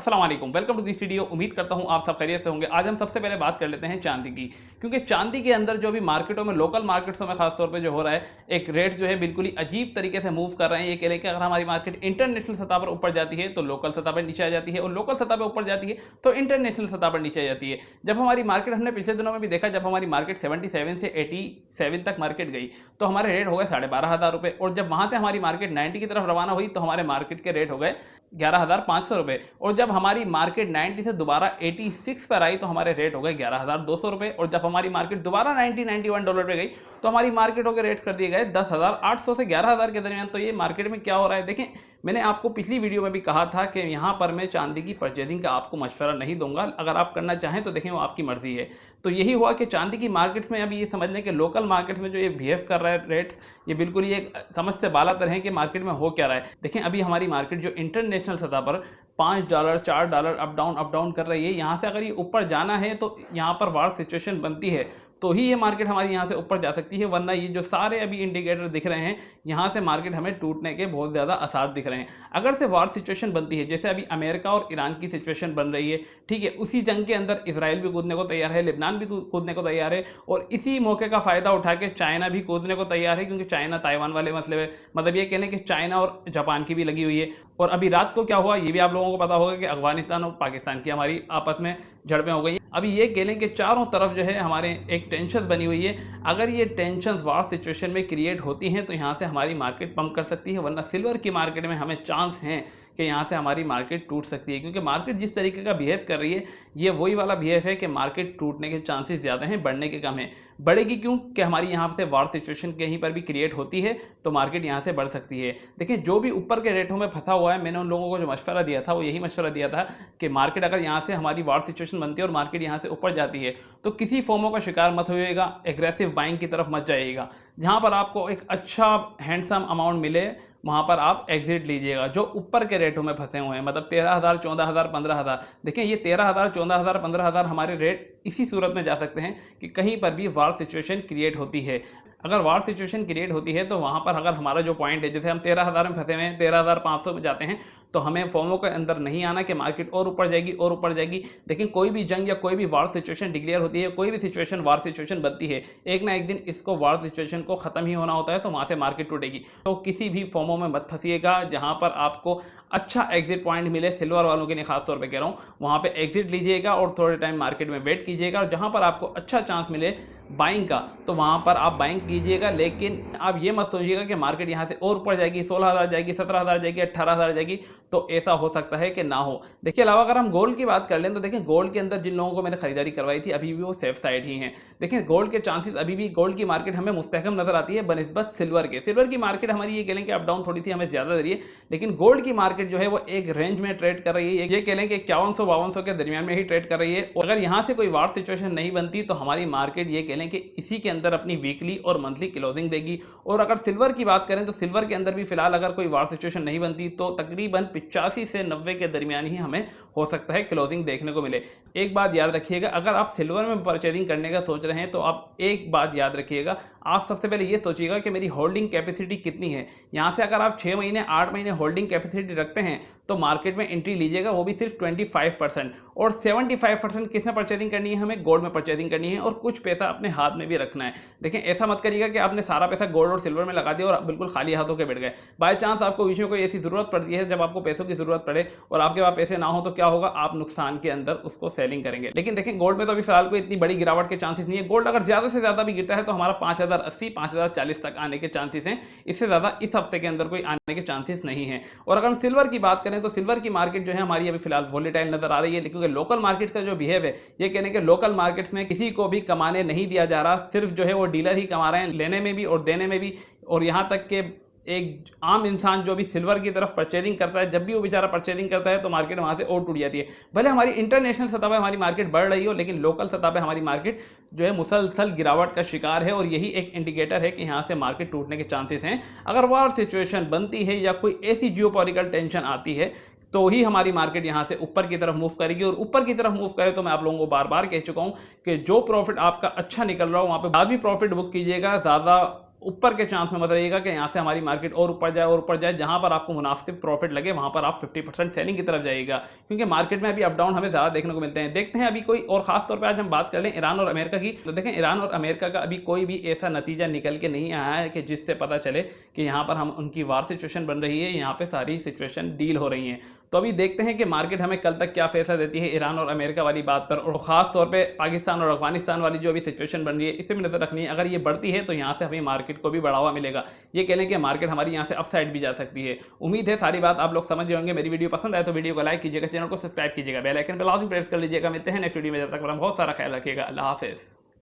अस्सलाम वालेकुम, welcome to this video. उम्मीद करता हूं आप सब खैरियत से होंगे। आज हम सबसे पहले बात कर लेते हैं चांदी की, क्योंकि चांदी के अंदर जो भी मार्केटों में, लोकल मार्केट्सों में खासतौर पे जो हो रहा है, एक रेट जो है बिल्कुल ही अजीब तरीके से मूव कर रहे हैं। ये कह रहे हैं कि अगर हमारी मार्केट इंटरनेशनल सतह पर ऊपर जाती है तो लोकल सतह पर नीचे आ जाती है, और लोकल सतह पर ऊपर जाती है तो इंटरनेशनल सतह पर नीचे आ जाती है। जब हमारी मार्केट, हमने पिछले दिनों में भी देखा, जब हमारी मार्केट 77 से 87 तक मार्केट गई तो हमारे रेट हो गए 12,500 रुपये, और जब वहां से हमारी मार्केट 90 की तरफ रवाना हुई तो हमारे मार्केट के रेट हो गए 11,500 रुपये, और जब हमारी मार्केट 90 से दोबारा 86 पर आई तो हमारे रेट हो गए 11,200 रुपये, और जब हमारी मार्केट दोबारा 91 डॉलर पे गई तो हमारी मार्केटों के रेट कर दिए गए 10,800 से 11,000 के दरमियान। तो ये मार्केट में क्या हो रहा है देखें, मैंने आपको पिछली वीडियो में भी कहा था कि यहाँ पर मैं चांदी की परचेजिंग का आपको मशवरा नहीं दूंगा, अगर आप करना चाहें तो देखें वो आपकी मर्जी है। तो यही हुआ कि चांदी की मार्केट्स में अभी ये समझ लें कि लोकल मार्केट्स में जो ये बिहेव कर रहा है रेट्स, ये बिल्कुल ही एक समझ से बाला तरह है कि मार्केट में हो क्या रहा है। देखें अभी हमारी मार्केट जो इंटरनेशनल सतह पर $5 $4 अप डाउन कर रही है। यहाँ से अगर ये ऊपर जाना है तो यहाँ पर वार सिचुएशन बनती है तो ही ये मार्केट हमारी यहाँ से ऊपर जा सकती है, वरना ये जो सारे अभी इंडिकेटर दिख रहे हैं यहाँ से मार्केट हमें टूटने के बहुत ज़्यादा आसार दिख रहे हैं। अगर से वार सिचुएशन बनती है, जैसे अभी अमेरिका और ईरान की सिचुएशन बन रही है, ठीक है, उसी जंग के अंदर इसराइल भी कूदने को तैयार है, लेबनान भी कूदने को तैयार है, और इसी मौके का फ़ायदा उठा के चाइना भी कूदने को तैयार है, क्योंकि चाइना ताइवान वाले मतलब ये कहने कि चाइना और जापान की भी लगी हुई है। और अभी रात को क्या हुआ ये भी आप लोगों को पता होगा कि अफगानिस्तान और पाकिस्तान की हमारी आपस में झड़पें हो गई। अभी ये कह लें कि चारों तरफ जो है हमारे एक टेंशन बनी हुई है। अगर ये टेंशन वार सिचुएशन में क्रिएट होती हैं तो यहाँ से हमारी मार्केट पंप कर सकती है, वरना सिल्वर की मार्केट में हमें चांस हैं कि यहाँ से हमारी मार्केट टूट सकती है, क्योंकि मार्केट जिस तरीके का बिहेव कर रही है ये वही वाला बिहेव है कि मार्केट टूटने के चांसेस ज़्यादा हैं, बढ़ने के कम है। बढ़ेगी क्यों कि हमारी यहाँ से वार सिचुएशन कहीं पर भी क्रिएट होती है तो मार्केट यहाँ से बढ़ सकती है। देखिए जो भी ऊपर के रेटों में फंसा हुआ है, मैंने उन लोगों को जो मशवरा दिया था वो यही मशवरा दिया था कि मार्केट अगर यहाँ से हमारी वार सिचुएशन बनती है और मार्केट यहाँ से ऊपर जाती है तो किसी फॉर्मों का शिकार मत होइएगा, एग्रेसिव बाइंग की तरफ मत जाइएगा। जहाँ पर आपको एक अच्छा हैंडसम अमाउंट मिले वहाँ पर आप एग्जिट लीजिएगा। जो ऊपर के रेटों में फंसे हुए हैं, मतलब 13,000 14,000 15,000, देखें ये 13,000 14,000 15,000 हमारे रेट इसी सूरत में जा सकते हैं कि कहीं पर भी वार सिचुएशन क्रिएट होती है। अगर वार सिचुएशन क्रिएट होती है तो वहाँ पर अगर हमारा जो पॉइंट है, जैसे हम 13,000 में फंसे हुए हैं, 13,500 में जाते हैं, तो हमें फॉर्मों के अंदर नहीं आना कि मार्केट और ऊपर जाएगी और ऊपर जाएगी। लेकिन कोई भी जंग या कोई भी वार सिचुएशन डिक्लेयर होती है, कोई भी सिचुएशन वार सिचुएशन बनती है, एक ना एक दिन इसको वार सिचुएशन को ख़त्म ही होना होता है, तो वहाँ से मार्केट टूटेगी। तो किसी भी फॉर्मों में मत फंसिएगा जहाँ पर आपको अच्छा एग्जिट पॉइंट मिले। सिल्वर वालों के लिए खास तौर पे कह रहा हूँ, वहाँ पे एग्जिट लीजिएगा और थोड़े टाइम मार्केट में वेट कीजिएगा, और जहाँ पर आपको अच्छा चांस मिले बाइंग का तो वहाँ पर आप बाइंग कीजिएगा। लेकिन आप ये मत सोचिएगा कि मार्केट यहाँ से और ऊपर जाएगी, 16,000 जाएगी, 17,000 जाएगी, 18,000 जाएगी, तो ऐसा हो सकता है कि ना हो। देखिए अलावा अगर हम गोल्ड की बात कर लें तो देखें गोल्ड के अंदर जिन लोगों को मैंने खरीदारी करवाई थी अभी भी वो सेफ साइड ही हैं। देखें गोल्ड के चांसेस अभी भी, गोल्ड की मार्केट हमें मुस्तहकम नजर आती है बनिस्बत सिल्वर के। सिल्वर की मार्केट हमारी ये कह लें कि अप डाउन थोड़ी सी हमें ज्यादा दे रही है, लेकिन गोल्ड की मार्केट जो है वो एक रेंज में ट्रेड कर रही है। ये कह लें कि 5100-5200 के दरमियान में ही ट्रेड कर रही है। अगर यहाँ से कोई वार सिचुएशन नहीं बनती तो हमारी मार्केट ये कह लें कि इसी के अंदर अपनी वीकली और मंथली क्लोजिंग देगी। और अगर सिल्वर की बात करें तो सिल्वर के अंदर भी फिलहाल अगर कोई वार सिचुएशन नहीं बनती तो तकरीबन 85 से 90 के दरमियान ही हमें हो सकता है क्लोजिंग देखने को मिले। एक बात याद रखिएगा, अगर आप सिल्वर में परचेजिंग करने का सोच रहे हैं तो आप एक बात याद रखिएगा, आप सबसे पहले ये सोचिएगा कि मेरी होल्डिंग कैपेसिटी कितनी है। यहाँ से अगर आप 6 महीने 8 महीने होल्डिंग कैपेसिटी रखते हैं तो मार्केट में एंट्री लीजिएगा, वो भी सिर्फ 25%, और 75% किस में परचेजिंग करनी है, हमें गोल्ड में परचेजिंग करनी है, और कुछ पैसा अपने हाथ में भी रखना है। देखें ऐसा मत करिएगा कि आपने सारा पैसा गोल्ड और सिल्वर में लगा दिया और बिल्कुल खाली हाथों के बैठ गए। बाय चांस आपको बीच में कोई ऐसी जरूरत पड़ती है जब आपको पैसों की जरूरत पड़े और आपके पास पैसे ना हो तो क्या होगा, आप नुकसान के अंदर उसको सेलिंग करेंगे। लेकिन देखें गोल्ड में तो अभी फिलहाल कोई इतनी बड़ी गिरावट के चांसेस नहीं है। गोल्ड अगर ज्यादा से ज्यादा भी गिरता है तो हमारा 5,080 5,040 तक आने के चांसेस हैं, इससे ज्यादा इस हफ्ते के अंदर कोई आने के चांसेस नहीं है। और अगर हम सिल्वर की बात करें तो सिल्वर की मार्केट जो है हमारी अभी फिलहाल वोलेटाइल नजर आ रही है, क्योंकि लोकल मार्केट का जो बिहेव है ये कहने के लोकल मार्केट्स में किसी को भी कमाने नहीं दिया जा रहा, सिर्फ जो है वो डीलर ही कमा रहे हैं, लेने में भी और देने में भी। और यहाँ तक के एक आम इंसान जो भी सिल्वर की तरफ परचेजिंग करता है, जब भी वो बेचारा परचेजिंग करता है तो मार्केट वहाँ से और टूट जाती है। भले हमारी इंटरनेशनल सतह पर हमारी मार्केट बढ़ रही हो, लेकिन लोकल सतह पर हमारी मार्केट जो है मुसलसल गिरावट का शिकार है, और यही एक इंडिकेटर है कि यहाँ से मार्केट टूटने के चांसेस हैं। अगर वार सिचुएशन बनती है या कोई ऐसी जियोपॉलिटिकल टेंशन आती है तो ही हमारी मार्केट यहाँ से ऊपर की तरफ मूव करेगी। और ऊपर की तरफ मूव करे तो मैं आप लोगों को बार बार कह चुका हूँ कि जो प्रॉफिट आपका अच्छा निकल रहा हो वहाँ पे बाद भी प्रॉफिट बुक कीजिएगा, ज़्यादा ऊपर के चांस में मत रहिएगा कि यहाँ से हमारी मार्केट और ऊपर जाए, जहाँ पर आपको मुनासिब प्रॉफिट लगे वहाँ पर आप 50% सेलिंग की तरफ जाइएगा, क्योंकि मार्केट में अभी अप डाउन हमें ज़्यादा देखने को मिलते हैं। देखते हैं अभी कोई और खास तौर पर आज हम बात कर लें ईरान और अमेरिका की, तो देखें ईरान और अमेरिका का अभी कोई भी ऐसा नतीजा निकल के नहीं आया है कि जिससे पता चले कि यहाँ पर हम उनकी वार सिचुएशन बन रही है, यहाँ पे सारी सिचुएशन डील हो रही हैं। तो अभी देखते हैं कि मार्केट हमें कल तक क्या फैसला देती है ईरान और अमेरिका वाली बात पर, और खास तौर पे पाकिस्तान और अफगानिस्तान वाली जो अभी सिचुएशन बन रही है इस पर भी नजर रखनी है। अगर ये बढ़ती है तो यहाँ से हमें मार्केट को भी बढ़ावा मिलेगा, ये कह लें कि मार्केट हमारी यहाँ से अपसाइड भी जा सकती है। उम्मीद है सारी बात आप लोग समझ जाएंगे। मेरी वीडियो पसंद आए तो वीडियो को लाइक कीजिएगा, चैनल को सब्सक्राइब कीजिएगा, बेल आइकन पर लाजमी प्रेस कर लीजिएगा। मिलते हैं नेक्स्ट वीडियो में, जब तक बहुत सारा ख्याल रखिएगा। अल्लाह हाफिज़।